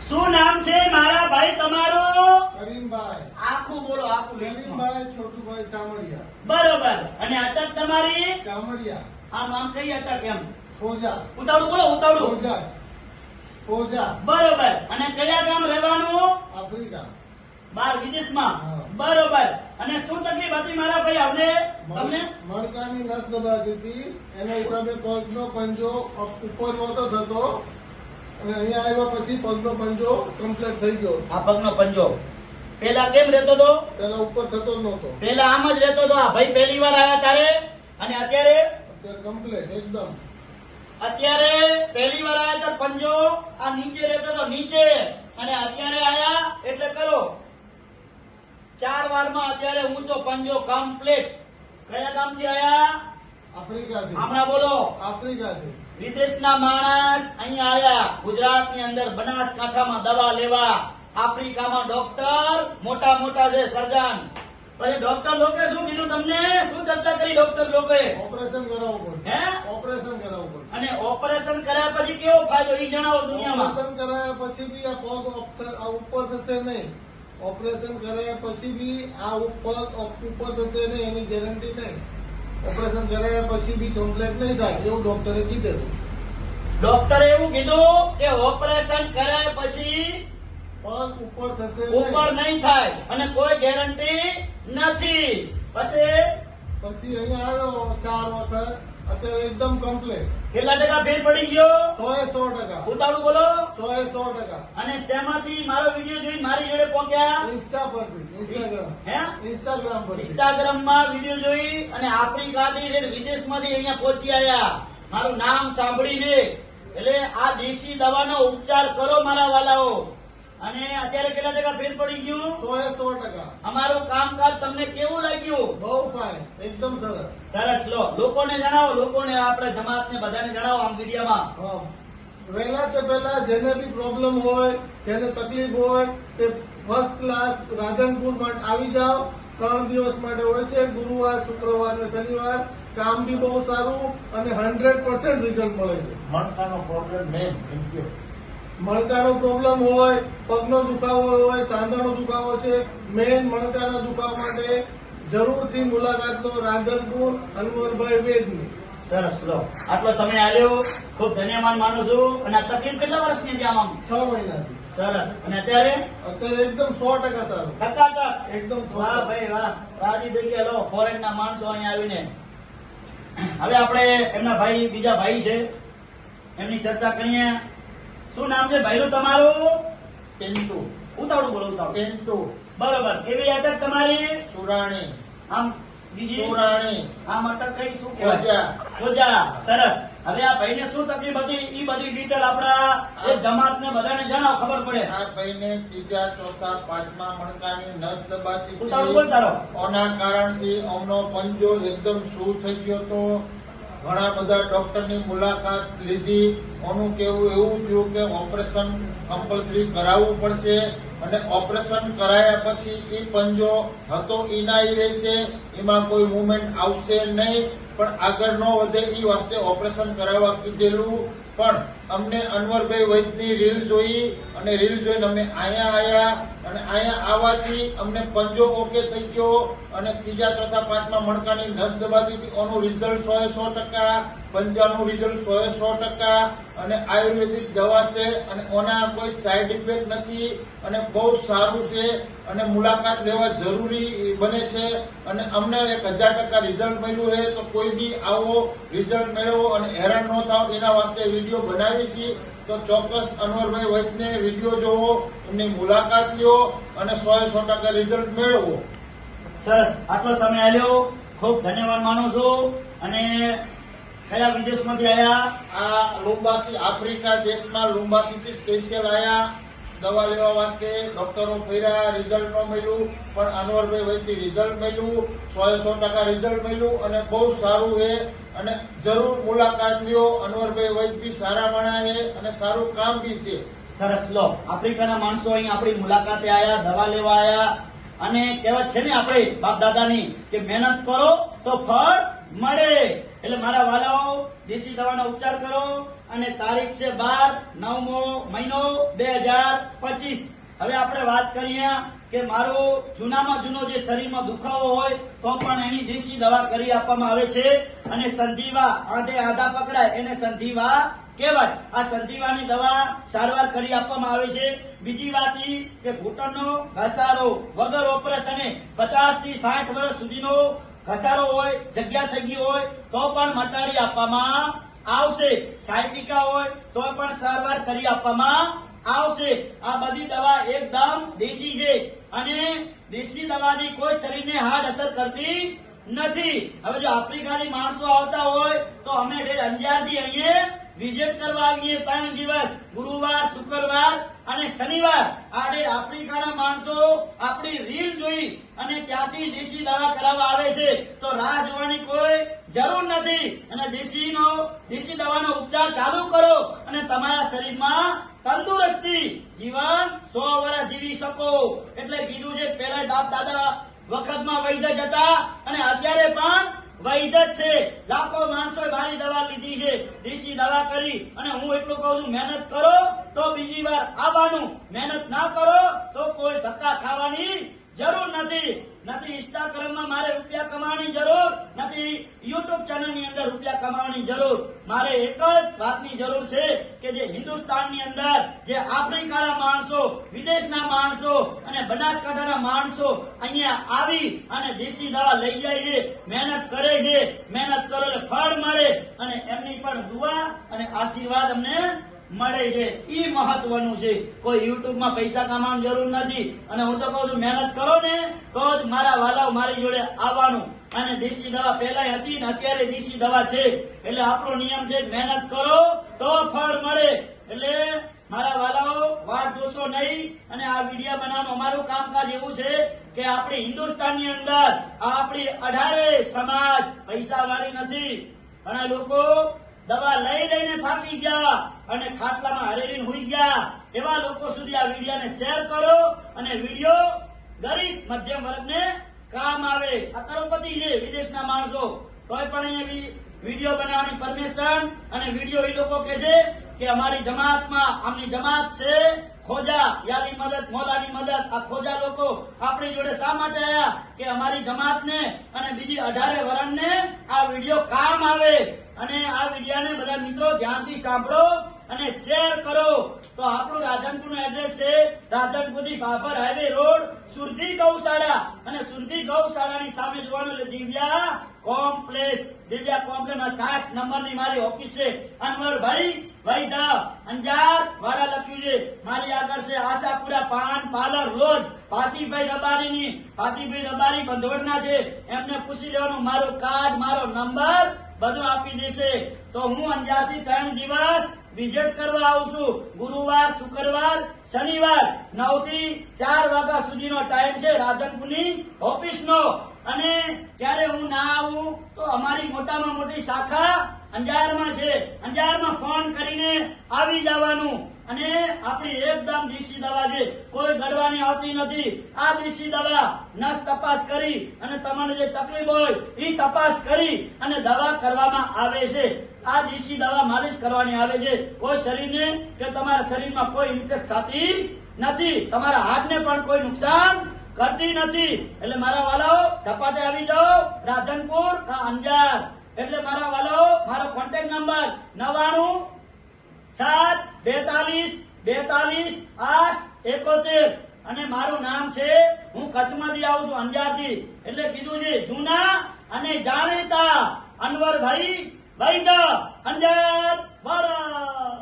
શું નામ છે મારા ભાઈ તમારું? કરીમભાઈ. આખું બોલો, આખું લિસ્ટ. કરીમભાઈ છોટુભાઈ ચામડિયા. બરોબર. અને અટક તમારી? ચામડિયા. આમ આમ કઈ અટક એમ? ફોજા. ઉતાવળું બોલો, ઉતાવળું. ફોજા. ફોજા. બરોબર. અને કયા ગામ રહેવાનું? આફ્રિકા. બાર વિદેશમાં. હા. બરોબર. અને શું તકલીફ હતી મારા ભાઈ આવને તમને? મણકાની નસ દબાતી હતી, એના હિસાબે પગનો પંજો ઉપર નહોતો થતો અને અહીંયા આવ્યા પછી પગનો પંજો કમ્પ્લીટ થઈ ગયો. આ પગનો પંજો પેલા કેમ રહેતો હતો? પેલા ઉપર થતો જ નહોતો, પેલા આમ જ રહેતો હતો. આ ભાઈ પહેલી વાર આવ્યા તારે? અને અત્યારે? અત્યારે કમ્પ્લીટ એકદમ. અત્યારે પહેલી વાર આવ્યા ત્યારે પંજો આ નીચે રહેતો હતો, નીચે. અને અત્યારે આયા એટલે કરો 4 વારમાં અત્યારે ઊંચો પંજો કમ્પ્લીટ. કયા ગામથી આયા? આફ્રિકાથી. હમણાં બોલો. આફ્રિકાથી. વિદેશના માણસ અહીંયા આયા ગુજરાતની અંદર બનાસકાંઠામાં દવા લેવા. આફ્રિકામાં ડોક્ટર મોટા મોટા છે, સર્જન. પછી ડોક્ટર લોકે શું કીધું તમને? શું ચર્ચા કરી ડોક્ટર લોકોએ? ઓપરેશન કરાવવું પડે. હે? ઓપરેશન કરાવવું પડે. અને ઓપરેશન કર્યા પછી કેવો ફાયદો એ જણાવો દુનિયામાં. ઓપરેશન કરાયા પછી બી આ પગ આ ઉપર થશે નહીં. ઓપરેશન કરાયા પછી બી આ પગ ઉપર થશે નહીં, એની ગેરંટી નહીં. ઓપરેશન કરાયા પછી બી કમ્પ્લેટ નહીં થાય એવું ડોક્ટરે કીધેલું. ડોક્ટરે એવું કીધું કે ઓપરેશન કર્યા પછી પગ ઉપર થશે ઉપર નહીં. નહીં થાય અને કોઈ ગેરંટી નથી. પછી પછી અહીંયા આવ્યો 4 વખત, અત્યારે એકદમ કમ્પ્લેટ. કેટલા ટકા ફેર પડી ગયો? 100% ઉતાળું બોલો. 100%. અને શેમાંથી મારો વિડીયો જોઈ મારી જોડે પહોંચ્યા? ઇન્સ્ટા પરથી. ઇન્સ્ટાગ્રામ. હે? ઇન્સ્ટાગ્રામ પરથી. ઇન્સ્ટાગ્રામમાં વિડીયો જોઈ અને આફ્રિકાથી વિદેશમાંથી અહીંયા પહોંચી આવ્યા. મારું નામ સાંભળીને. એટલે આ દેશી દવાનો ઉપચાર કરો મારા વાલાઓ. અને અત્યારે કેટલા ટકા ફેર પડી ગયું? 100%. અમારું કામકાજ તમને કેવું લાગ્યું? બહુ ફાઇન, એકદમ સરસ. સરસ. લો, લોકોને જણાવો, લોકોને આપણે જમાતને બધાને જણાવો આમ વિડીયોમાં. હા. વહેલા તે પહેલા જેને બી પ્રોબ્લેમ હોય, જેને તકલીફ હોય તે ફર્સ્ટ ક્લાસ રાધનપુર માટે આવી જાઓ. 3 દિવસ માટે હોય છે, ગુરુવાર, શુક્રવાર અને શનિવાર. કામ બી બહુ સારું અને 100% રિઝલ્ટ મળે છે. મણકાનો પ્રોબ્લેમ મેન થયો. મણકાનો પ્રોબ્લેમ હોય, પગનો દુખાવો હોય, સાંધાનો દુખાવો છે, મેન મણકાના દુખાવા માટે જરૂરથી મુલાકાત લો રાધનપુર અનવરભાઈ વેદની. સરસ. લો, આટલો સમય આલ્યો, ખૂબ ધન્યવાદ માનું છું. અને આ તકલીફ કેટલા વર્ષની હતી આમ? 6 મહિનાથી. સરસ. અને અત્યારે અત્યારે એકદમ 100% સારું. ટકાટક. એકદમ વાહ ભાઈ વાહ, રાજી થઈ ગયા. લો, ફોરેન ના માણસો અહીંયા આવીને. હવે આપણે એમના ભાઈ, બીજા ભાઈ છે, એમની ચર્ચા કરીએ. શું નામ છે ભાઈનું તમારું? પિન્ટુ. ઉતાવળું બોલો, ઉતાવળું. પિન્ટુ. બરોબર. કેવી અટક તમારી? સુરાણી. આમ બીજી? સુરાણી. આમ અટક કઈ શું કહેવાય? ખોજા. ખોજા. સરસ. હવે આ ભાઈને શું તકલીફ હતી એ બધી ડિટેલ આપણા એ જમાતને બધાને જણાવો, ખબર પડે. આ ભાઈને 3જા, 4થા, 5મા મણકાની નસ દબાતી ઉતાવળું બોલતા રહો. ઓના કારણથી અમનો પંજો એકદમ શું થઈ ગયો તો ઘણા બધા ડોક્ટરની મુલાકાત લીધી. ઓનું કેવું એવું થયું કે ઓપરેશન કમ્પલસરી કરાવવું પડશે અને ઓપરેશન કરાયા પછી એ પંજો હતો ઈના ઈ રહેશે, એમાં કોઈ મુવમેન્ટ આવશે નહીં. પણ આગળ ન વધે એ વાસ્તે ઓપરેશન કરાવવા કીધેલું. પણ અમને અનવરભાઈ વૈદની રીલ જોઈ અને રીલ જોઈને અમે અહીંયા આવ્યા અને અહીંયા આવવાથી અમને પંજો ઓકે થઈ ગયો અને 3જા, 4થા, 5મા મણકાની નસ દબાતી હતી. ઓનું રિઝલ્ટ 100%. પંજાનું રિઝલ્ટ 100% અને આયુર્વેદિક દવા છે અને ઓના કોઈ સાઈડ ઇફેક્ટ નથી અને બહુ સારું છે અને મુલાકાત લેવા જરૂરી બને છે. અને અમને 1000% રિઝલ્ટ મળ્યું છે. તો કોઈ બી આવો રિઝલ્ટ મેળવો અને હેરાન ન થાવ એના વાસ્તે વિડીયો બનાવી છે. તો ચોક્કસ અનવરભાઈ વૈદને વિડીયો જોવો, એમની મુલાકાત લ્યો અને 100% રિઝલ્ટ મેળવો. સરસ. આટલો સમય આલ્યો, ખૂબ ધન્યવાદ માનું છું. અને કયા વિદેશમાંથી આયા? આ લુંબાસી, આફ્રિકા દેશમાં લુંબાસીથી સ્પેશિયલ આયા દવા લેવા વાસ્તે. ડોક્ટરો ફર્યા, રિઝલ્ટ ન મળ્યું, પણ અનવરભાઈ વૈદથી રિઝલ્ટ મળ્યું. 100% રિઝલ્ટ મળ્યું અને બહુ સારું છે અને જરૂર મુલાકાત લ્યો. અનવરભાઈ વૈદ બી સારા માણસ છે અને સારું કામ બી છે. સરસ. લો, આફ્રિકાના માણસો અહીં આપણી મુલાકાતે આયા, દવા લેવા આયા. અને કહેવત છે ને આપણે બાપ દાદાની કે મહેનત કરો તો ફળ મળે. એટલે મારા વાલાઓ દેશી દવાનો ઉપચાર કરો અને તારીખ છે 12/9મો મહિનો 2025. હવે આપણે વાત કરીએ કે મારો જૂનામાં જૂનો જે શરીરમાં દુખાવો હોય તો પણ એની દેશી દવા કરી આપવામાં આવે છે. અને સંધિવા આંધે આંધા પકડાય એને સંધિવા કહેવાય. આ સંધિવાની દવા સારવાર કરી આપવામાં આવે છે. બીજી વાત ઈ કે ઘૂંટણનો ઘસારો વગર ઓપરેશને 50 થી 60 વર્ષ સુધીનો ઘસારો હોય, જગ્યા થઈ ગઈ હોય તો પણ મટાડી આપવામાં આવશે. સાયટિકા હોય તો પણ સારવાર કરી આપવામાં આવશે. આ બધી દવા એકદમ દેશી છે અને દેશી દવાની કોઈ શરીરને હાર્ડ અસર કરતી નથી. હવે જો આફ્રિકાથી માણસો આવતા હોય તો અમે અંજારથી અહીંયા વિઝિટ કરવા આવીએ 3 દિવસ, ગુરુવાર, શુક્રવાર અને શનિવાર. આ આફ્રિકાના માણસો આપણી રીલ જોઈ અને ત્યાંથી દેશી દવા કરાવવા આવે છે. તો રાહ જોવાની કોઈ જરૂર નથી અને દેશી દવાનો ઉપચાર ચાલુ કરો અને તમારા શરીરમાં તંદુરસ્તી જીવન 100 વર્ષ જીવી શકો. એટલે કીધું છે પેલા બાપ દાદા વખતમાં વૈદ્ય જ હતા અને અત્યારે પણ વૈદ્ય જ છે. લાખો માણસોએ મારી દવા લીધી છે, દેશી દવા કરી. અને હું એટલું કહું છું, મહેનત કરો તો બીજી વાર આવવાનું, મહેનત ના કરો તો કોઈ ધક્કા ખાવાની જરૂર નથી. ઇન્સ્ટાગ્રામમાં મારે રૂપિયા કમાવાની જરૂર નથી, યુટ્યુબ ચેનલની અંદર રૂપિયા કમાવાની જરૂર. મારે એક જ વાતની જરૂર છે કે જે હિન્દુસ્તાનની અંદર જે આફ્રિકાના માણસો, વિદેશના માણસો અને બનાસકાંઠાના માણસો અહીંયા આવી અને દેશી દવા લઈ જાય છે, મહેનત કરે છે. મહેનત કરો એટલે ફળ મળે અને એમની પણ દુઆ અને આશીર્વાદ અમને મળે છે. ઈ મહત્વનું છે. કોઈ યુટ્યુબમાં પૈસા કમાવાની જરૂર નથી. અને હું તો કહું છું, મહેનત કરો ને તો જ મારા વાલાઓ મારી જોડે આવવાનું. અને દેશી દવા પહેલા હતી ને અત્યારે દેશી દવા છે. એટલે આપણો નિયમ છે મહેનત કરો તો ફળ મળે. એટલે મારા વાલાઓ વાત જોશો નહીં. અને આ વિડીયો બનાવવાનું અમારું કામકાજ એવું છે કે આપણી હિન્દુસ્તાનની અંદર આપણી 18 સમાજ પૈસા વાળી નથી. ઘણા લોકો દવા લઈ લઈને થાકી ગયા અને ખાટલામાં હરેરીને હુઈ ગયા. એવા લોકો સુધી આ વિડીયોને શેર કરો અને વિડીયો ગરીબ મધ્યમ વર્ગને કામ આવે. આ કરોડપતિ છે વિદેશના માણસો, તોય પણ અહીંયા વિડીયો બનાવવાની પરમિશન અને વિડીયો એ લોકો કહે છે કે અમારી જમાતમાં, આમની જમાત છે ખોજા, યાની મદદ, મોલાની મદદ. આ ખોજા લોકો આપણી જોડે શા માટે આવ્યા કે અમારી જમાતને અને બીજી 18 વરણને આ વિડીયો કામ આવે. અને આ વિડીયોને બધા મિત્રો ધ્યાનથી સાંભળો અને શેર કરો. તો આપણું રાધનપુરનું એડ્રેસ છે રાધનપુરથી બાબર હાઈવે રોડ, સુરભી ગૌશાળા. અને સુરભી ગૌશાળાની સામે જોવાનું એટલે દિવ્યા કોમ્પ્લેક્સ. દિવ્યા કોમ્પ્લેક્સમાં 7 નંબરની મારી ઓફિસ છે. અનવરભાઈ વૈદ્ય અંજાર વાળા લખ્યું છે. મારી આગળ છે આશાપુરા પાન પાર્લર રોજ, ભાતીભાઈ રબારીની. ભાતીભાઈ રબારી બંધવડના છે, એમને પૂછી લેવાનું. મારું કાર્ડ, મારો નંબર બધું આપી દેશે. તો હું અંજારથી 3 દિવસ વિઝિટ કરવા આવું છું. ગુરુવાર, શુક્રવાર, શનિવાર 9 થી 4 વાગ્યા સુધીનો ટાઈમ છે રાધનપુરની ઓફિસનો. અને ત્યારે હું ના આવું તો અમારી મોટામાં મોટી શાખા અંજારમાં છે. અંજારમાં ફોન કરીને આવી જવાનું. અને આપણી એકદમ દેશી દવા છે, કોઈ ગળવાની આવતી નથી. આ દેશી દવા નસ તપાસ કરી અને તમને જે તકલીફ હોય એ તપાસ કરી અને દવા કરવામાં આવે છે. આ દેશી દવા માલિશ કરવાની આવે છે. કોઈ શરીરને કે તમારા શરીરમાં કોઈ ઇન્ફેક્ટ થતી નથી, તમારા હાથને પણ કોઈ નુકસાન કરતી નથી. એટલે મારા વાલાઓ ઝપાટે આવી જાઓ રાધનપુર અંજાર. એટલે મારા વાલાઓ મારો કોન્ટેક્ટ નંબર 99 742 42 8 71. અને મારું નામ છે, હું કચ્છમાંથી આવું છું, અંજારથી. એટલે કીધું છે જૂના અને જાણીતા અનવરભાઈ વૈદ્ય અંજાર વાળા.